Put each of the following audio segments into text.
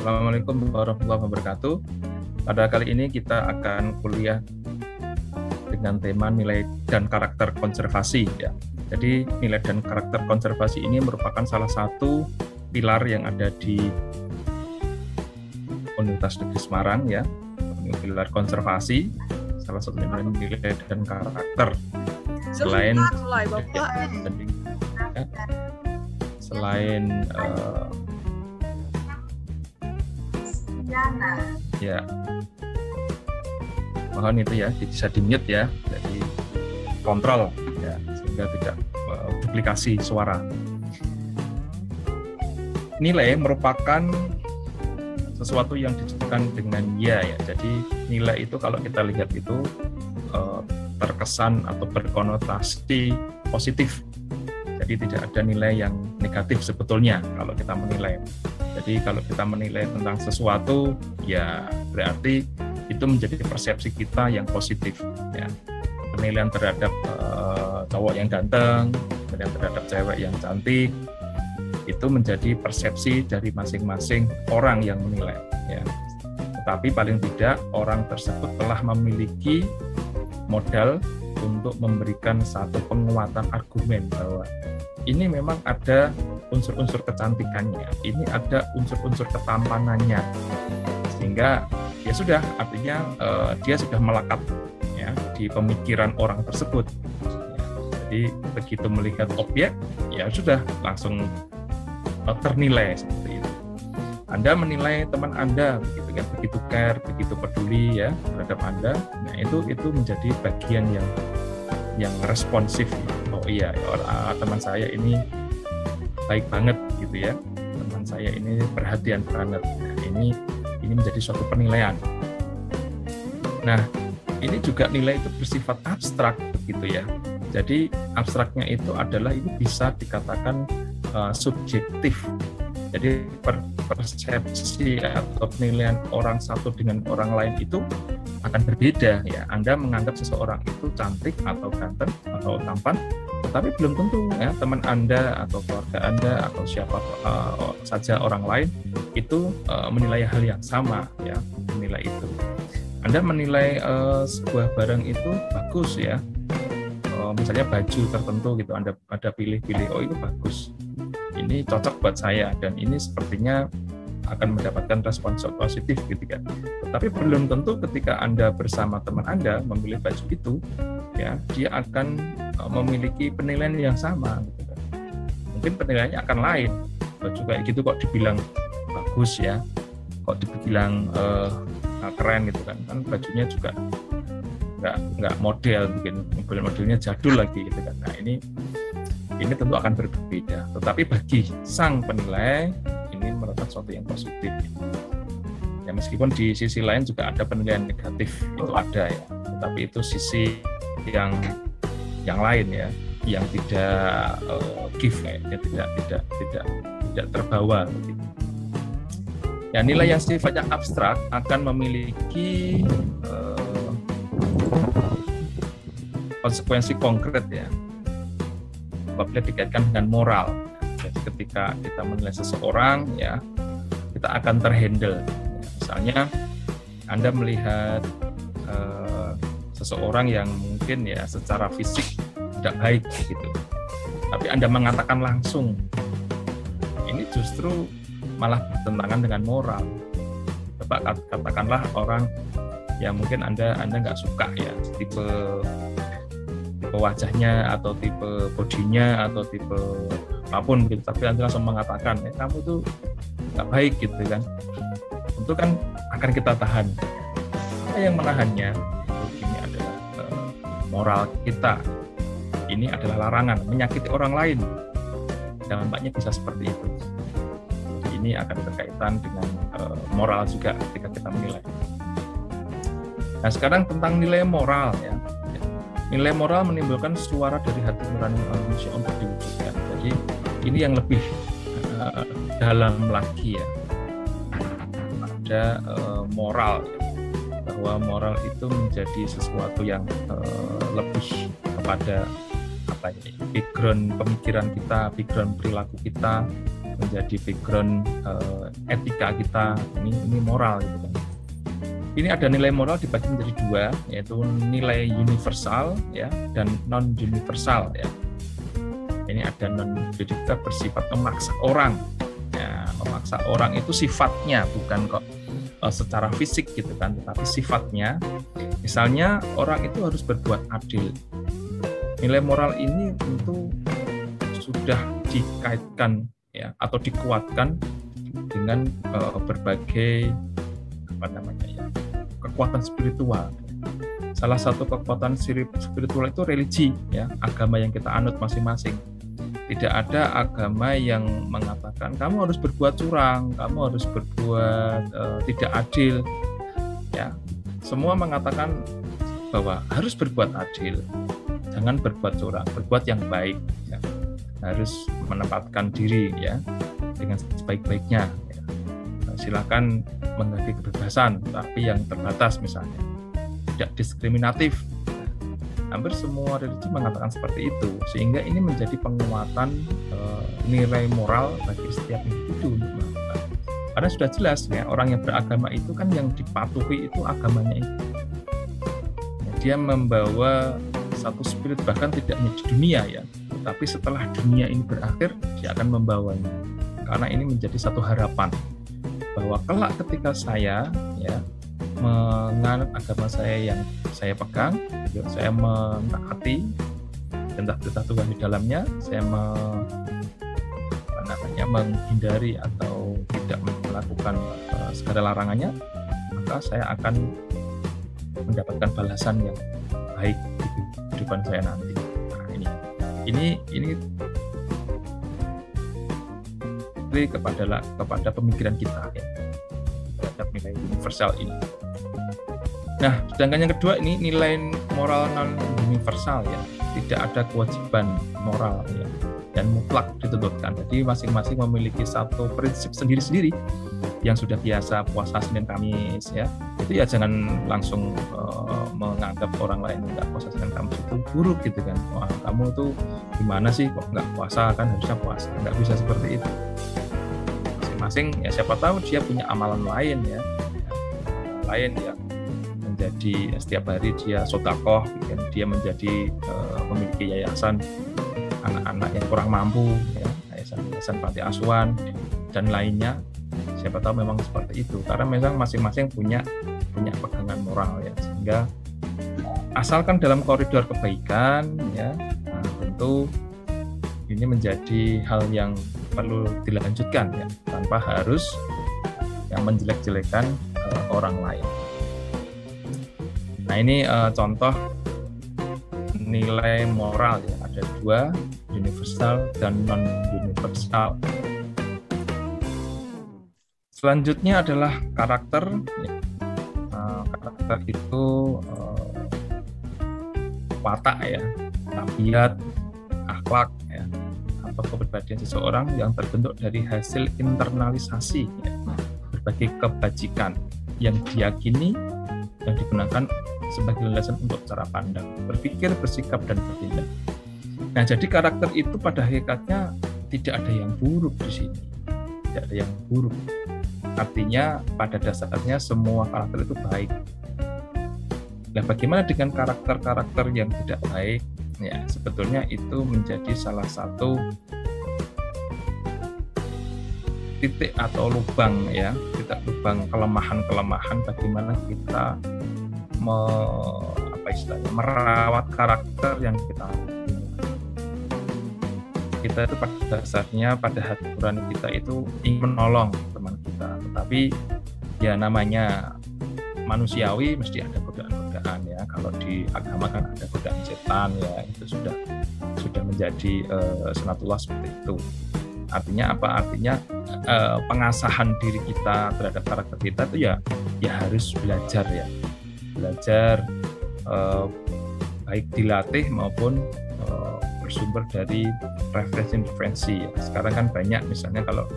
Assalamualaikum warahmatullahi wabarakatuh. Pada kali ini kita akan kuliah dengan tema nilai dan karakter konservasi. Ya. Jadi nilai dan karakter konservasi ini merupakan salah satu pilar yang ada di Universitas Negeri Semarang, ya. Pilar konservasi, salah satu nilai dan karakter. Selain ya, mohon itu ya bisa di-mute ya, jadi kontrol ya sehingga tidak duplikasi suara. Nilai merupakan sesuatu yang disebutkan dengan ya. Jadi nilai itu kalau kita lihat itu terkesan atau berkonotasi positif. Jadi tidak ada nilai yang negatif sebetulnya kalau kita menilai. Jadi kalau kita menilai tentang sesuatu, ya berarti itu menjadi persepsi kita yang positif. Ya. Penilaian terhadap cowok yang ganteng, penilaian terhadap cewek yang cantik, itu menjadi persepsi dari masing-masing orang yang menilai. Ya. Tetapi paling tidak orang tersebut telah memiliki modal untuk memberikan satu penguatan argumen bahwa ini memang ada unsur-unsur kecantikannya, ini ada unsur-unsur ketampanannya, sehingga ya sudah, artinya dia sudah melekat ya di pemikiran orang tersebut. Ya, jadi begitu melihat objek, ya sudah langsung ternilai seperti itu. Anda menilai teman Anda begitu kan, begitu care, begitu peduli ya terhadap Anda. Nah itu menjadi bagian yang responsif. Oh iya, teman saya ini baik banget gitu ya. Teman saya ini perhatian banget. Nah, ini menjadi suatu penilaian. Nah, ini juga nilai itu bersifat abstrak begitu ya. Jadi abstraknya itu adalah ini bisa dikatakan subjektif. Jadi persepsi atau penilaian orang satu dengan orang lain itu akan berbeda ya. Anda menganggap seseorang itu cantik atau ganteng atau tampan, tetapi belum tentu ya teman Anda atau keluarga Anda atau siapa saja orang lain itu menilai hal yang sama ya, menilai itu. Anda menilai sebuah barang itu bagus ya. Misalnya baju tertentu gitu, Anda ada pilih-pilih, oh ini bagus, ini cocok buat saya, dan ini sepertinya akan mendapatkan respon positif gitu kan. Tetapi belum tentu ketika Anda bersama teman Anda memilih baju itu, ya dia akan memiliki penilaian yang sama gitu kan. Mungkin penilaiannya akan lain. Baju kayak gitu kok dibilang bagus ya, kok dibilang keren gitu kan. Kan bajunya juga nggak model, mungkin modelnya jadul lagi gitu kan. Nah ini tentu akan berbeda. Tetapi bagi sang penilai ini merupakan sesuatu yang positif. Ya meskipun di sisi lain juga ada penilaian negatif, itu ada ya. Tetapi itu sisi yang lain ya, yang tidak give ya, tidak terbawa begitu. Ya nilai yang sifatnya abstrak akan memiliki konsekuensi konkret ya apabila dikaitkan dengan moral. Jadi ketika kita menilai seseorang ya kita akan terhandle. Misalnya Anda melihat seseorang yang mungkin ya secara fisik tidak baik gitu, tapi Anda mengatakan langsung, ini justru malah bertentangan dengan moral. Coba katakanlah orang yang mungkin Anda nggak suka ya, tipe wajahnya atau tipe bodinya atau tipe apapun gitu, tapi Anda langsung mengatakan kamu itu nggak baik gitu kan, tentu kan akan kita tahan. Yang menahannya ini adalah moral kita, ini adalah larangan menyakiti orang lain, dampaknya bisa seperti itu. Jadi ini akan berkaitan dengan moral juga ketika kita menilai. Nah sekarang tentang nilai moral ya. Nilai moral menimbulkan suara dari hati nurani manusia untuk diwujudkan. Jadi ini yang lebih dalam lagi ya. Ada moral, bahwa moral itu menjadi sesuatu yang lebih kepada background pemikiran kita, background perilaku kita, menjadi background etika kita, ini moral gitu kan. Ini ada nilai moral dibagi menjadi dua, yaitu nilai universal ya dan non universal ya. Ini ada non universal bersifat memaksa orang. Ya, memaksa orang itu sifatnya, bukan kok secara fisik gitu kan, tetapi sifatnya. Misalnya orang itu harus berbuat adil. Nilai moral ini tentu sudah dikaitkan ya atau dikuatkan dengan berbagai kekuatan spiritual. Salah satu kekuatan spiritual itu religi ya, agama yang kita anut masing-masing. Tidak ada agama yang mengatakan kamu harus berbuat curang, kamu harus berbuat tidak adil ya. Semua mengatakan bahwa harus berbuat adil, jangan berbuat curang, berbuat yang baik ya. Harus menempatkan diri ya dengan sebaik-baiknya ya. Silakan menghargai kebebasan, tapi yang terbatas misalnya, tidak diskriminatif. Hampir semua religi mengatakan seperti itu, sehingga ini menjadi penguatan nilai moral bagi setiap individu. Karena sudah jelas ya, orang yang beragama itu kan yang dipatuhi itu agamanya itu. Ya, dia membawa satu spirit bahkan tidak hanya di dunia ya, tapi setelah dunia ini berakhir dia akan membawanya. Karena ini menjadi satu harapan bahwa kelak ketika saya ya menganut agama saya yang saya pegang, saya mentaati perintah-perintah Tuhan di dalamnya, saya menghindari atau tidak melakukan segala larangannya, maka saya akan mendapatkan balasan yang baik di kehidupan saya nanti. Nah, ini kepada pemikiran kita ya, terhadap nilai universal ini. Nah, sedangkan yang kedua ini nilai moral non universal ya, tidak ada kewajiban moral ya dan mutlak dituntutkan. Jadi masing-masing memiliki satu prinsip sendiri-sendiri yang sudah biasa puasa Senin Kamis ya. Itu ya jangan langsung menganggap orang lain nggak puasa Senin Kamis itu buruk gitu kan. Wah, kamu tuh gimana sih kok nggak puasa, kan harusnya puasa. Nggak bisa seperti itu. Masing-masing ya, siapa tahu dia punya amalan lain ya. Lain ya. Jadi setiap hari dia sedekah, dia menjadi memiliki yayasan anak-anak yang kurang mampu, ya, yayasan panti asuhan dan lainnya. Siapa tahu memang seperti itu, karena memang masing-masing punya pegangan moral ya, sehingga asalkan dalam koridor kebaikan ya, nah, tentu ini menjadi hal yang perlu dilanjutkan ya, tanpa harus yang menjelek-jelekan orang lain. Nah, ini contoh nilai moral ya, ada dua, universal dan non universal. Selanjutnya adalah karakter. Karakter itu watak ya, tabiat, akhlak ya, atau kepribadian seseorang yang terbentuk dari hasil internalisasi ya, berbagai kebajikan yang diyakini, yang digunakan sebagai landasan untuk cara pandang, berpikir, bersikap, dan bertindak. Nah, jadi karakter itu pada hakikatnya tidak ada yang buruk di sini, tidak ada yang buruk. Artinya pada dasarnya semua karakter itu baik. Nah, bagaimana dengan karakter-karakter yang tidak baik? Ya, sebetulnya itu menjadi salah satu titik atau lubang ya, lubang kelemahan-kelemahan bagaimana kita merawat karakter yang kita punya. Kita itu pada dasarnya, pada hati nurani kita itu ingin menolong teman kita, tetapi ya namanya manusiawi mesti ada godaan-godaan ya. Kalau di agama kan ada godaan setan ya, itu sudah menjadi sunatullah seperti itu. Artinya apa? Artinya pengasahan diri kita terhadap karakter kita itu ya harus belajar ya. Belajar baik dilatih maupun bersumber dari referensi. Sekarang kan banyak, misalnya kalau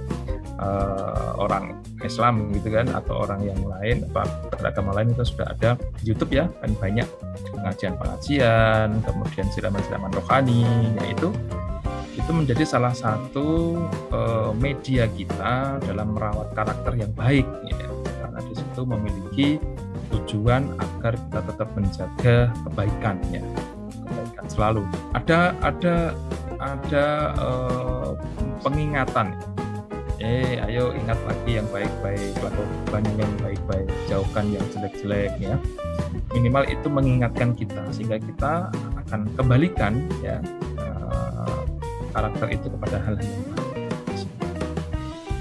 orang Islam gitu kan, atau orang yang lain, beragama lain, itu sudah ada YouTube ya, kan banyak pengajian-pengajian, kemudian siraman-siraman rohani, yaitu itu menjadi salah satu media kita dalam merawat karakter yang baik, ya. Karena di situ memiliki tujuan agar kita tetap menjaga kebaikan, ya, kebaikan selalu. Ada pengingatan. Ayo ingat lagi yang baik-baik, lakukan yang baik-baik, jauhkan yang jelek-jelek, ya. Minimal itu mengingatkan kita sehingga kita akan kembalikan, ya, karakter itu kepada hal yang baik.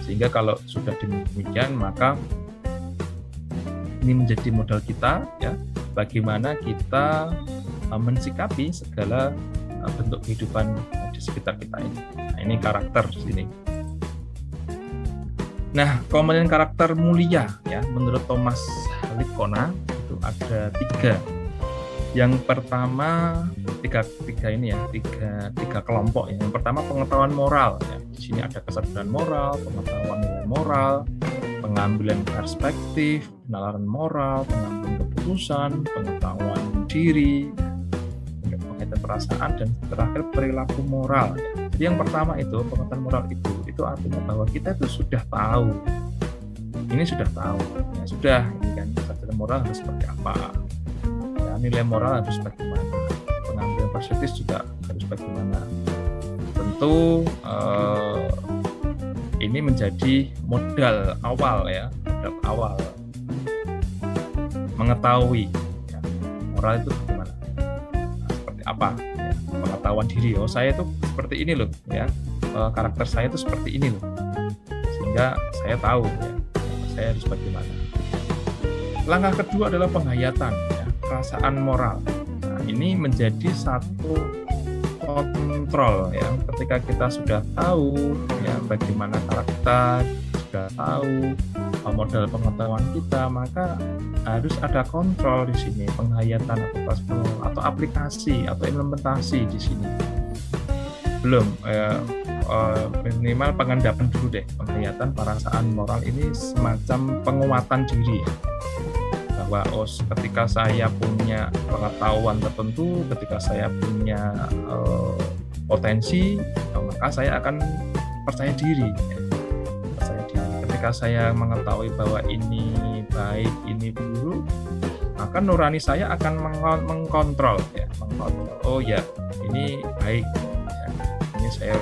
Sehingga kalau sudah demikian, maka ini menjadi modal kita, ya, bagaimana kita mensikapi segala bentuk kehidupan di sekitar kita ini. Nah, ini karakter di sini. Nah, komponen karakter mulia, ya, menurut Thomas Lippona itu ada 3. Yang pertama tiga kelompok, ya. Yang pertama pengetahuan moral, ya. Di sini ada kesadaran moral, pengetahuan nilai moral, pengambilan perspektif, penalaran moral, pengambilan keputusan, pengetahuan diri, pengertian perasaan, dan terakhir perilaku moral, ya. Jadi yang pertama itu pengetahuan moral itu artinya bahwa kita itu sudah tahu. Ini sudah tahu, ya, sudah, ini kan kesadaran moral harus seperti apa, ya, nilai moral harus bagaimana, pengambilan perspektif juga harus bagaimana. Tentu ini menjadi modal awal, ya, modal awal mengetahui, ya, moral itu bagaimana, seperti apa, ya, pengetahuan diri. Oh, saya itu seperti ini loh, ya, karakter saya itu seperti ini loh, sehingga saya tahu, ya, saya harus bagaimana. Langkah kedua adalah penghayatan, ya, perasaan moral. Nah, ini menjadi satu kontrol, ya, ketika kita sudah tahu, ya, bagaimana karakter, sudah tahu modal pengetahuan kita, maka harus ada kontrol di sini, penghayatan atau aplikasi atau implementasi di sini. Belum, minimal pengendapan dulu deh. Penghayatan perasaan moral ini semacam penguatan diri, ya. Bahwa ketika saya punya pengetahuan tertentu, ketika saya punya potensi, maka saya akan percaya diri, ya. Percaya diri. Ketika saya mengetahui bahwa ini baik, ini buruk, maka nurani saya akan mengkontrol, ya, mengkontrol. Oh ya, ini baik, ya, ini saya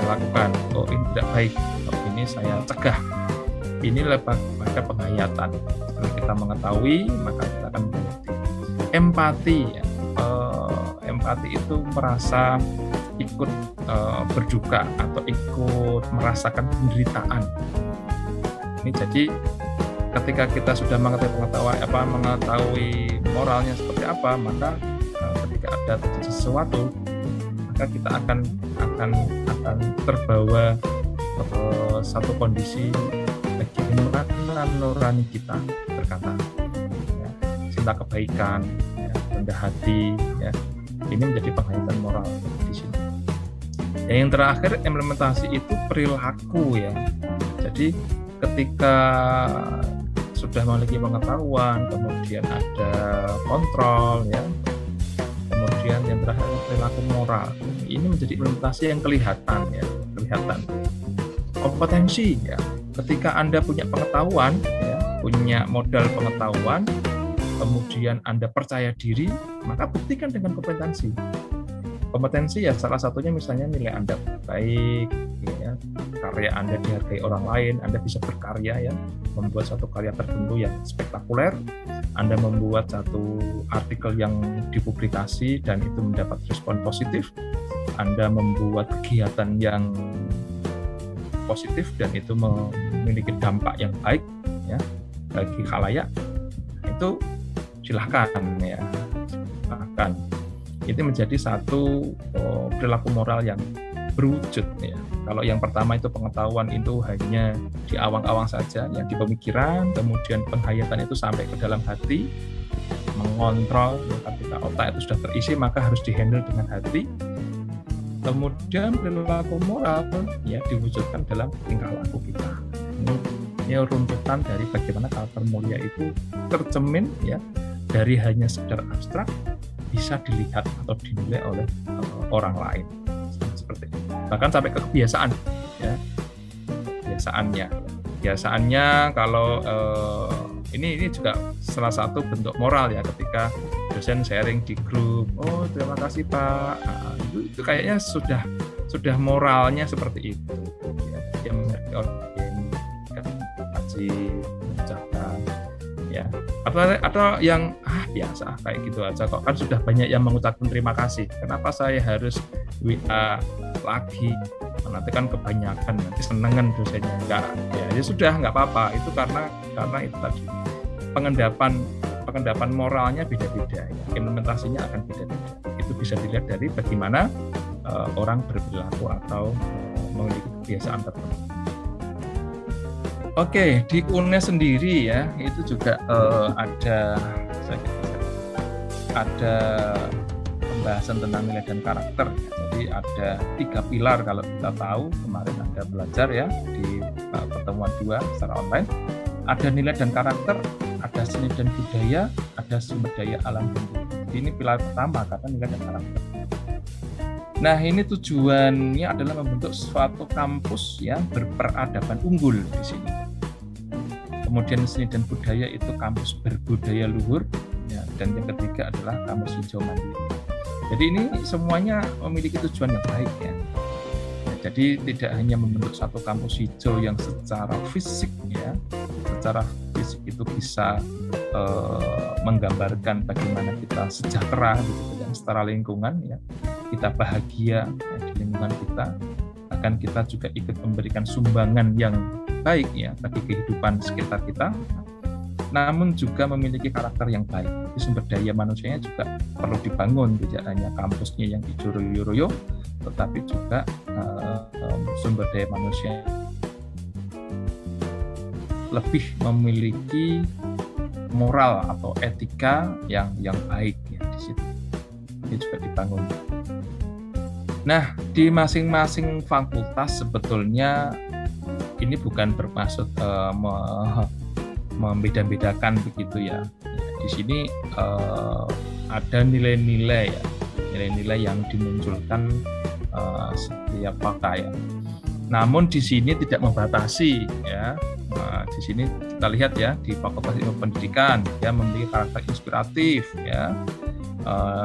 lakukan. Oh, ini tidak baik. Oh, ini saya cegah. Ini lebih pada penghayatan. Setelah kita mengetahui, maka kita akan mengerti. Empati, ya. Empati itu merasa ikut berduka atau ikut merasakan penderitaan. Ini jadi ketika kita sudah mengetahui moralnya seperti apa, maka ketika ada terjadi sesuatu, maka kita akan terbawa satu kondisi bagaimana nurani kita berkata, ya, cinta kebaikan, ya, rendah hati, ya. Ini menjadi penghayatan moral di sini. Yang terakhir implementasi itu perilaku, ya. Jadi ketika sudah memiliki pengetahuan, kemudian ada kontrol, ya, kemudian yang terakhir perilaku moral. Ini menjadi implementasi yang kelihatan, ya, kelihatan. Kompetensi, ya, ketika Anda punya pengetahuan, ya, punya modal pengetahuan, kemudian Anda percaya diri, maka buktikan dengan kompetensi. Kompetensi, ya, salah satunya misalnya nilai Anda baik, ya, karya Anda dihargai orang lain, Anda bisa berkarya, ya, membuat satu karya tertentu yang spektakuler, Anda membuat satu artikel yang dipublikasi dan itu mendapat respon positif, Anda membuat kegiatan yang positif dan itu memiliki dampak yang baik, ya, bagi khalayak, itu silahkan, ya, silahkan. Itu menjadi satu perilaku moral yang berwujud, ya. Kalau yang pertama itu pengetahuan itu hanya di awang-awang saja, ya, di pemikiran, kemudian penghayatan itu sampai ke dalam hati, mengontrol, ya, ketika otak itu sudah terisi maka harus dihandle dengan hati. Kemudian perilaku moral, ya, diwujudkan dalam tingkah laku kita. Ini runtutan dari bagaimana karakter mulia itu tercermin, ya, dari hanya sekedar abstrak bisa dilihat atau dinilai oleh orang lain, seperti itu. bahkan sampai ke kebiasaan, ya. Biasaannya kalau ini juga salah satu bentuk moral ya, ketika dosen sharing di grup, oh terima kasih Pak, itu kayaknya sudah moralnya seperti itu, ya. Dia mengerti organisasi, mengucapkan, ya. Atau yang biasa kayak gitu aja kok, kan sudah banyak yang mengucapkan terima kasih, kenapa saya harus WA lagi, nanti kan kebanyakan, nanti senengan dosennya. Enggak, ya sudah, nggak apa-apa, itu karena itu tadi pengendapan moralnya beda-beda, ya. Implementasinya akan beda-beda. Itu bisa dilihat dari bagaimana orang berperilaku atau memiliki kebiasaan tertentu. Oke, di UNES sendiri ya, itu juga ada pembahasan tentang nilai dan karakter. Jadi ada 3 pilar kalau kita tahu, kemarin ada belajar ya di pertemuan 2 secara online. Ada nilai dan karakter, ada seni dan budaya, ada sumber daya alam dan budaya. Jadi ini pilar pertama, karena nilai dan karakter. Nah, ini tujuannya adalah membentuk suatu kampus yang berperadaban unggul di sini. Kemudian seni dan budaya itu kampus berbudaya luhur, ya, dan yang ketiga adalah kampus hijau mandiri. Jadi ini semuanya memiliki tujuan yang baik ya. Jadi tidak hanya membentuk satu kampus hijau yang secara fisik ya, secara fisik itu bisa menggambarkan bagaimana kita sejahtera gitu, dan secara lingkungan ya, kita bahagia ya, di lingkungan kita, akan kita juga ikut memberikan sumbangan yang baik ya bagi kehidupan sekitar kita, namun juga memiliki karakter yang baik. Jadi sumber daya manusianya juga perlu dibangun, tidak hanya kampusnya yang di Joroyo-royo, tetapi juga sumber daya manusia lebih memiliki moral atau etika yang baik ya di situ. Ini juga dibangun. Nah, di masing-masing fakultas sebetulnya ini bukan bermaksud membeda-bedakan begitu ya. Di sini ada nilai-nilai ya, nilai-nilai yang dimunculkan setiap fakultas ya. Namun di sini tidak membatasi ya. Di sini kita lihat ya, di Fakultas Ilmu Pendidikan ya memiliki karakter inspiratif ya.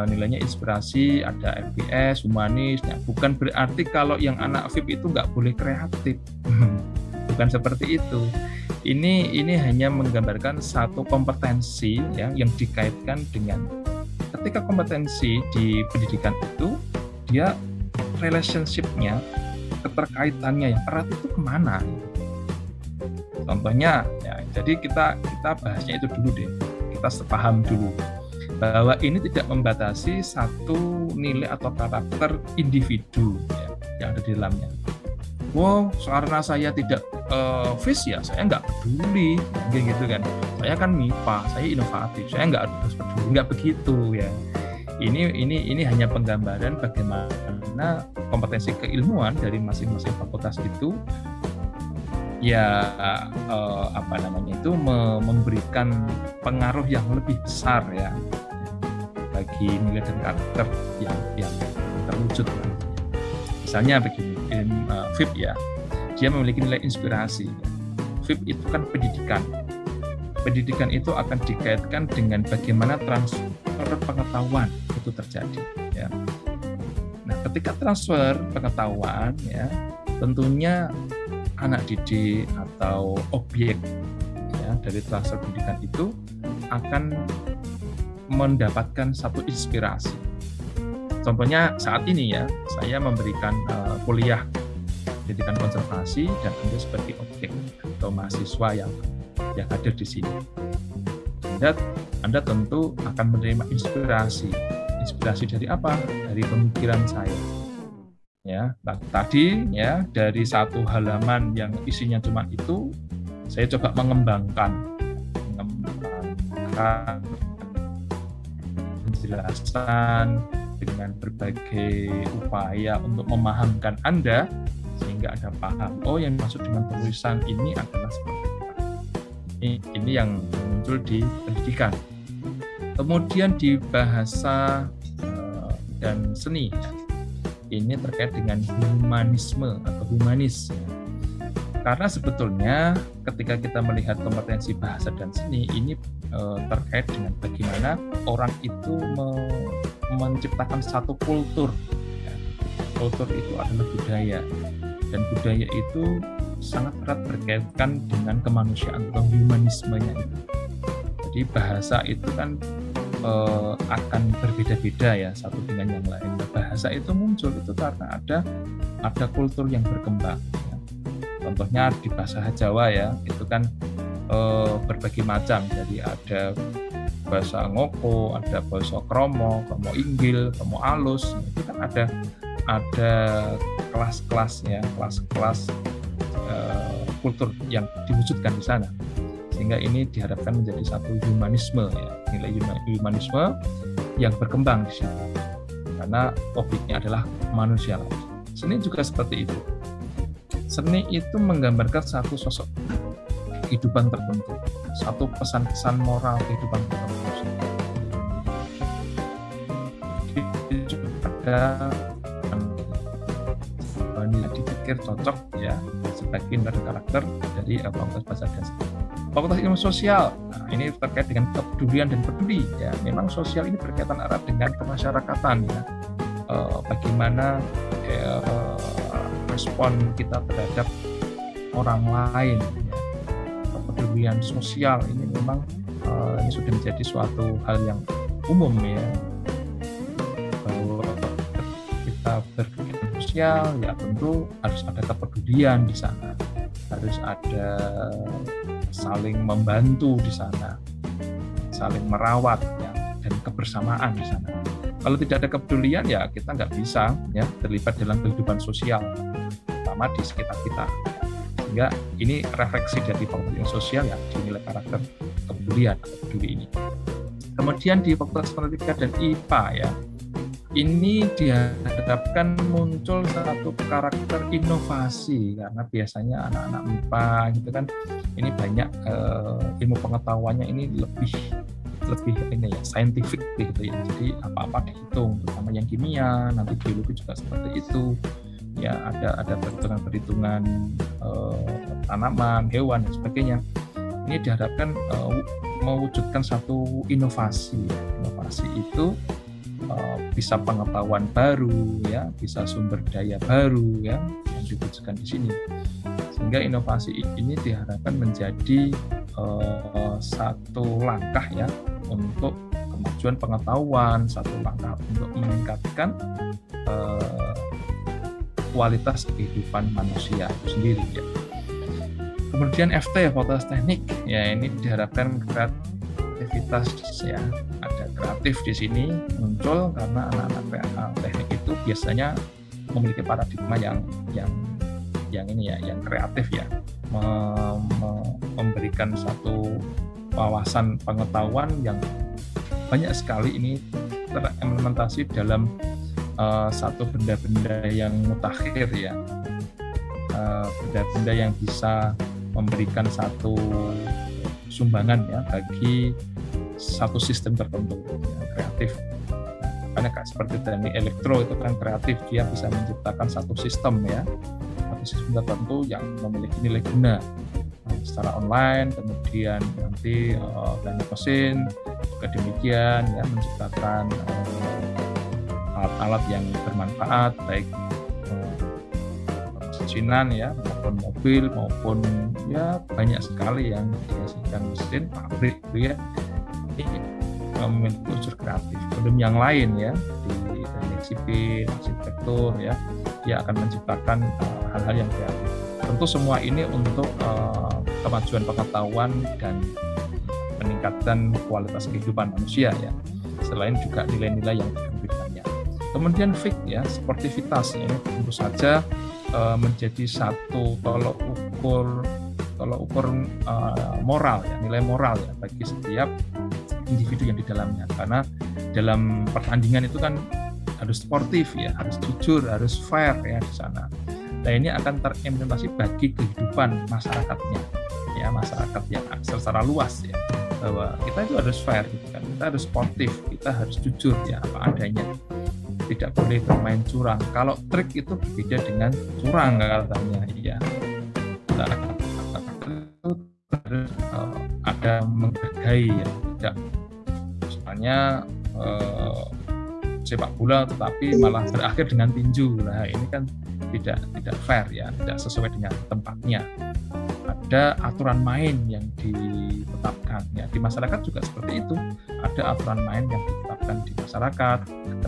Nilainya inspirasi, ada FBS, humanis. Nah, bukan berarti kalau yang anak FIP itu nggak boleh kreatif. Bukan seperti itu. Ini hanya menggambarkan satu kompetensi ya, yang dikaitkan dengan ketika kompetensi di pendidikan itu, dia relationship-nya, keterkaitannya yang erat itu kemana? Contohnya, ya, jadi kita bahasnya itu dulu deh. Kita sepaham dulu bahwa ini tidak membatasi satu nilai atau karakter individu ya, yang ada di dalamnya. Wow, karena saya tidak FIS ya, saya nggak peduli, gitu kan. Saya kan MIPA, saya inovatif, saya nggak harus peduli, nggak begitu ya. Ini hanya penggambaran bagaimana kompetensi keilmuan dari masing-masing fakultas itu ya memberikan pengaruh yang lebih besar ya bagi nilai dan karakter yang terwujud. Misalnya begini, FIP ya, dia memiliki nilai inspirasi. FIP itu kan pendidikan. Pendidikan itu akan dikaitkan dengan bagaimana transfer pengetahuan itu terjadi. Ya. Nah, ketika transfer pengetahuan, ya, tentunya anak didik atau objek ya, dari transfer pendidikan itu akan mendapatkan satu inspirasi. Contohnya saat ini ya, saya memberikan kuliah pendidikan konservasi dan Anda sebagai objek atau mahasiswa yang hadir di sini. Anda tentu akan menerima inspirasi. Inspirasi dari apa? Dari pemikiran saya. Ya, tadi ya dari satu halaman yang isinya cuma itu, saya coba mengembangkan penjelasan dengan berbagai upaya untuk memahamkan Anda sehingga Anda paham, oh yang dimaksud dengan tulisan ini adalah seperti apa. Ini yang muncul di pendidikan. Kemudian di bahasa dan seni. ini terkait dengan humanisme atau humanis. Karena sebetulnya ketika kita melihat kompetensi bahasa dan seni ini terkait dengan bagaimana orang itu menciptakan satu kultur. Kultur itu adalah budaya, dan budaya itu sangat erat berkaitan dengan kemanusiaan atau humanismenya itu. Jadi bahasa itu kan akan berbeda-beda ya satu dengan yang lain. Bahasa itu muncul itu karena ada kultur yang berkembang. Contohnya di bahasa Jawa ya, itu kan berbagai macam. Jadi ada bahasa Ngoko, ada bahasa Kromo Inggil, Kromo Alus. Itu kan ada kelas-kelas ya, kelas-kelas kultur yang diwujudkan di sana. Sehingga ini diharapkan menjadi satu humanisme ya, nilai humanisme yang berkembang di situ. Karena objeknya adalah manusia. Seni juga seperti itu. Seni itu menggambarkan satu sosok kehidupan tertentu, satu pesan-pesan moral kehidupan tertentu. Ada dipikir cocok ya sebagai nilai karakter dari Fakultas Bahasa dan Seni. Fakultas Ilmu Sosial, nah ini terkait dengan kepedulian dan peduli ya. Memang sosial ini berkaitan erat dengan kemasyarakatan ya. Bagaimana respon kita terhadap orang lain ya. Kepedulian sosial ini memang ini sudah menjadi suatu hal yang umum ya, bahwa kita berkegiatan sosial ya tentu harus ada kepedulian di sana, harus ada saling membantu di sana, saling merawat ya, dan kebersamaan di sana. Kalau tidak ada kepedulian ya kita nggak bisa ya terlibat dalam kehidupan sosial, terutama di sekitar kita. Sehingga ini refleksi dari fakultas sosial ya, dinilai karakter kepedulian atau peduli ini. Kemudian di Fakultas Pendidikan dan IPA ya, ini diharapkan muncul satu karakter inovasi, karena biasanya anak-anak IPA gitu kan ini banyak ilmu pengetahuannya ini lebih ini ya scientific gitu ya. Jadi apa-apa dihitung, terutama yang kimia, nanti biologi juga seperti itu. Ya ada perhitungan tanaman, hewan dan sebagainya. Ini diharapkan mewujudkan satu inovasi. Inovasi itu bisa pengetahuan baru ya, bisa sumber daya baru ya yang diwujudkan di sini. Sehingga inovasi ini diharapkan menjadi satu langkah ya untuk kemajuan pengetahuan, satu langkah untuk meningkatkan kualitas kehidupan manusia itu sendiri ya. Kemudian FT, Fakultas Teknik ya, ini diharapkan kreativitas ya, ada kreatif di sini muncul karena anak-anak teknik itu biasanya memiliki paradigma yang ini ya, yang kreatif ya, memberikan satu wawasan pengetahuan yang banyak sekali ini terimplementasi dalam satu benda-benda yang mutakhir ya, benda-benda yang bisa memberikan satu sumbangan ya bagi satu sistem tertentu ya, kreatif. Karena seperti teknik elektro itu kan kreatif, dia bisa menciptakan satu sistem ya, satu sistem tertentu yang memiliki nilai guna secara online, kemudian nanti teknik mesin juga demikian ya, menciptakan alat-alat yang bermanfaat baik mesin ya maupun mobil maupun ya banyak sekali yang dihasilkan mesin pabrik itu ya, ini memiliki unsur kreatif. Belum yang lain ya di teknik sipil, arsitektur ya, dia akan menciptakan hal-hal yang kreatif. Tentu semua ini untuk kemajuan pengetahuan dan peningkatan kualitas kehidupan manusia ya, selain juga nilai-nilai yang diberikannya. Kemudian FIK ya, sportivitas ini tentu saja menjadi satu tolok ukur moral ya, nilai moral ya bagi setiap individu yang di dalamnya. Karena dalam pertandingan itu kan harus sportif ya, harus jujur, harus fair ya di sana. Nah ini akan terimplementasi bagi kehidupan masyarakatnya ya, masyarakat yang secara luas ya, bahwa kita itu harus fair gitu kan, kita harus sportif, kita harus jujur ya apa adanya. tidak boleh bermain curang. Kalau trik itu berbeda dengan curang katanya, ya. Nah, itu harus ada menghargai, ya. Tidak, misalnya sepak bola tetapi malah berakhir dengan tinju. Nah, ini kan tidak fair, ya, tidak sesuai dengan tempatnya. Ada aturan main yang ditetapkan, ya. Di masyarakat juga seperti itu, ada aturan main yang ditetapkan di masyarakat.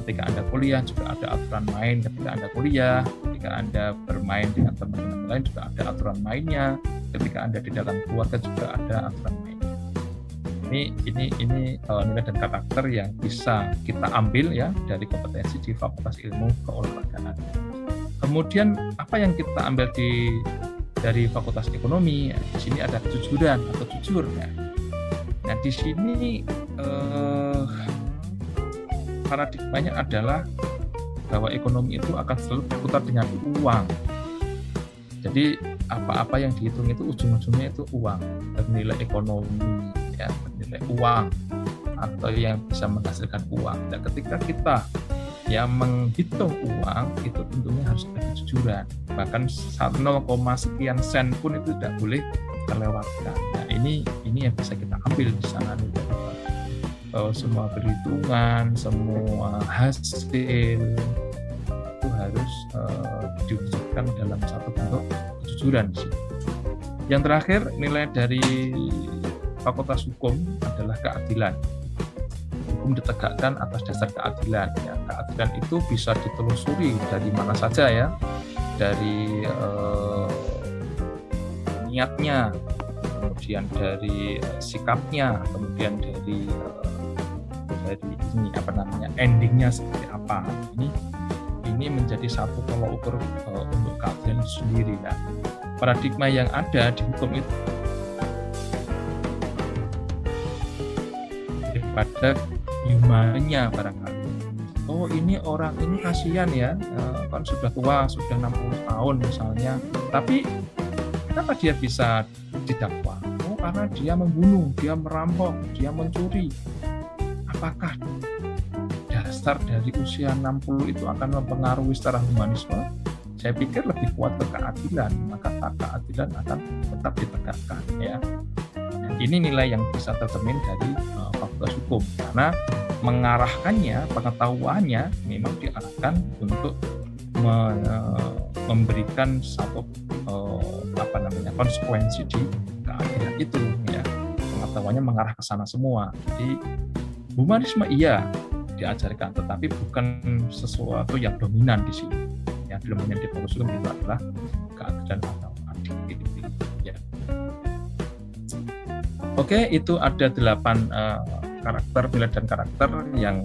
Ketika Anda kuliah juga ada aturan main ketika Anda kuliah, ketika Anda bermain dengan teman-teman lain juga ada aturan mainnya, ketika Anda di dalam keluarga juga ada aturan main. Ini nilai dan karakter yang bisa kita ambil, ya, dari kompetensi di Fakultas Ilmu Keolahragaan. Kemudian apa yang kita ambil dari Fakultas Ekonomi? Ya, di sini ada kejujuran atau jujur, ya. Nah, di sini paradigmanya adalah bahwa ekonomi itu akan selalu berputar dengan uang. Jadi apa-apa yang dihitung itu ujung-ujungnya itu uang, bernilai ekonomi, ya, bernilai uang atau yang bisa menghasilkan uang. Dan ketika kita yang menghitung uang itu tentunya harus ada kejujuran. Bahkan 0, sekian sen pun itu tidak boleh terlewatkan. Nah, ini yang bisa kita ambil di sana, bahwa semua perhitungan, semua hasil itu harus diwujudkan dalam satu bentuk kejujuran. Yang terakhir, nilai dari Fakultas Hukum adalah keadilan. Hukum ditegakkan atas dasar keadilan, ya. Keadilan itu bisa ditelusuri dari mana saja, ya, dari niatnya, kemudian dari sikapnya, kemudian dari ini endingnya seperti apa. Ini menjadi satu tolak ukur untuk keadilan sendiri. Nah, paradigma yang ada di hukum itu daripada humannya barangkali. Oh, ini orang ini kasihan, ya, kan sudah tua, sudah 60 tahun misalnya, tapi kenapa dia bisa didakwa? Oh, karena dia membunuh, dia merampok, dia mencuri. Apakah dasar dari usia 60 itu akan mempengaruhi secara humanisme? Saya pikir lebih kuat ke keadilan, maka keadilan akan tetap ditegakkan, ya. Dan ini nilai yang bisa tercermin dari Fakultas Hukum, karena mengarahkannya, pengetahuannya memang diarahkan untuk memberikan satu konsekuensi di keadilan itu, ya. Pengetahuannya mengarah ke sana semua. Jadi humanisme iya diajarkan, tetapi bukan sesuatu yang dominan di sini. Yang dominan di Fakultas Hukum itu adalah keadilan atau adil. Ya. Oke, itu ada 8 karakter, nilai dan karakter yang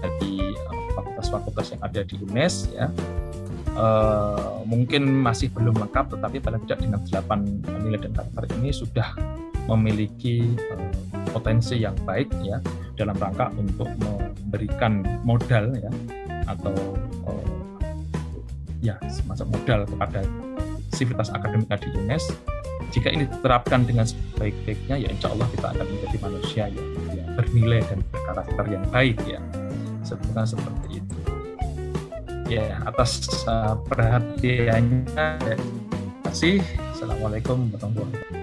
dari fakultas-fakultas yang ada di UNES, ya. Mungkin masih belum lengkap, tetapi paling tidak dengan 8 nilai dan karakter ini sudah memiliki potensi yang baik, ya, dalam rangka untuk memberikan modal, ya, atau ya semacam modal kepada sivitas akademika di UNES. Jika ini diterapkan dengan sebaik-baiknya, ya insya Allah kita akan menjadi manusia yang bernilai dan berkarakter yang baik, ya. Sebenarnya seperti itu. Ya, atas perhatiannya, terima kasih. Assalamualaikum warahmatullahi wabarakatuh.